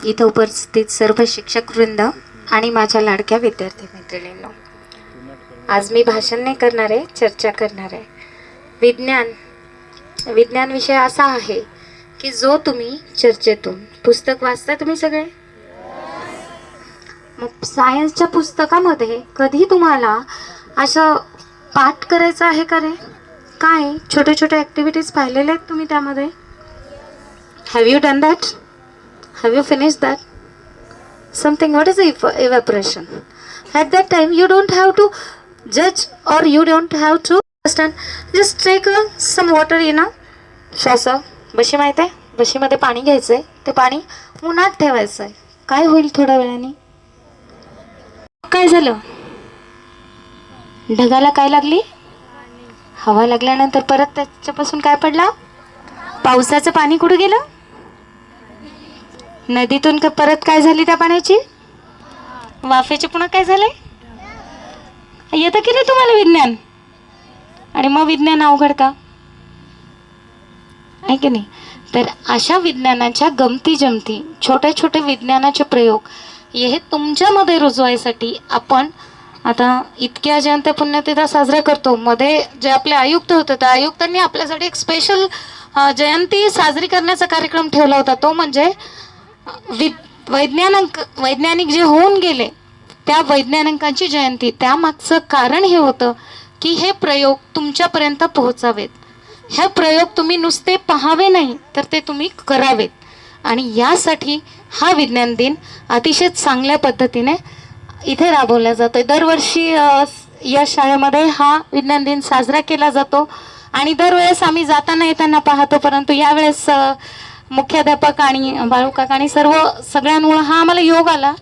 इथं उपस्थित सर्व शिक्षक वृंद आणि माझ्या लाडक्या विद्यार्थी मैत्रिणींनो, आज मी भाषण नाही करणार आहे, चर्चा करणार आहे. विज्ञान विषय असा आहे की जो तुम्ही चर्चेतून पुस्तक वाचता तुम्ही सगळे. मग सायन्सच्या पुस्तकामध्ये कधी तुम्हाला असं पाठ करायचं आहे का रे? काय छोटे छोटे ॲक्टिव्हिटीज पाहिलेले आहेत तुम्ही त्यामध्ये? Have you done that? Have you finish that? Something. What is evaporation? At that time you don't have to judge or you don't have to understand. Just take some water in a saucer. बशी माहिती आहे? बशीमध्ये पाणी घ्यायचं आहे, ते पाणी उन्हात ठेवायचं आहे. काय होईल थोड्या वेळाने? काय झालं? ढगाला काय लागली? हवा लागल्यानंतर परत त्याच्यापासून काय पडला? पावसाचं पाणी कुठं गेलं? नदीतून परत काय झाली त्या पाण्याची? वाफेचे पुन्हा काय झालंय? येतं की नाही तुम्हाला विज्ञान? आणि मग विज्ञान अवघड का आहे की नाही? तर अशा विज्ञानाच्या गमती जमती, छोटे छोटे विज्ञानाचे प्रयोग हे तुमच्यामध्ये रुजवायसाठी आपण आता इतक्या जयंत्या पुण्यतिथ्या साजऱ्या करतो. मध्ये जे आपले आयुक्त होते त्या आयुक्तांनी आपल्यासाठी एक स्पेशल जयंती साजरी करण्याचा कार्यक्रम ठेवला होता. तो म्हणजे वैज्ञानिक जे होऊन गेले त्या वैज्ञानिकांची जयंती. त्यामागचं कारण हे होतं की हे प्रयोग तुमच्यापर्यंत पोहोचावेत. हे प्रयोग तुम्ही नुसते पाहावे नाही तर ते तुम्ही करावेत. आणि यासाठी हा विज्ञान दिन अतिशय चांगल्या पद्धतीने इथे राबवला जातो. दरवर्षी या शाळेमध्ये हा विज्ञान दिन साजरा केला जातो आणि दरवेळेस आम्ही जाताना येताना पाहतो. परंतु यावेळेस मुख्याध्यापक आणि बाळूकाका आणि सगळ्यांमुळे हा आम्हाला योग आला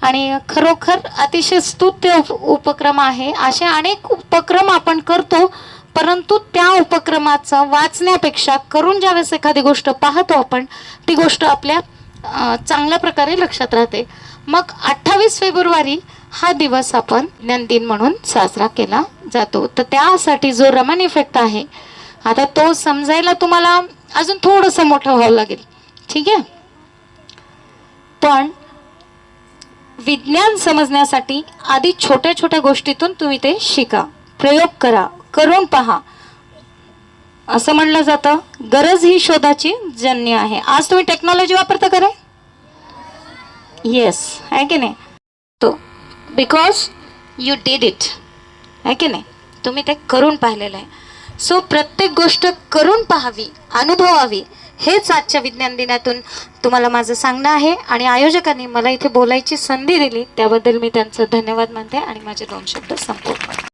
आणि खरोखर अतिशय स्तुत्य उपक्रम आहे. असे अनेक उपक्रम आपण करतो, परंतु त्या उपक्रमाचं वाचण्यापेक्षा करून ज्यावेळेस एखादी गोष्ट पाहतो आपण, ती गोष्ट आपल्या चांगल्या प्रकारे लक्षात राहते. मग 28 फेब्रुवारी हा दिवस आपण विज्ञान दिन म्हणून साजरा केला जातो. तर त्यासाठी जो रमण इफेक्ट आहे, आता तो समजायला तुम्हाला अजून थोडंसं मोठं व्हावं लागेल, ठीक आहे? पण विज्ञान समजण्यासाठी आधी छोट्या छोट्या गोष्टीतून तुम्ही ते शिका, प्रयोग करा, करून पहा. असं म्हणलं जातं गरज ही शोधाची जन्य आहे. आज तुम्ही टेक्नॉलॉजी वापरता का रे? येस, आहे की नाही? तो बिकॉज यू डिड इट, आहे की नाही? तुम्ही ते करून पाहिलेलं आहे. सो प्रत्येक गोष्ट करून पाहावी, अनुभवावी, हेच आजच्या विज्ञान दिनातून तुम्हाला माझं सांगणं आहे. आणि आयोजकांनी मला इथे बोलायची संधी दिली त्याबद्दल मी त्यांचं धन्यवाद मानते आणि माझे 2 शब्द संपवतो.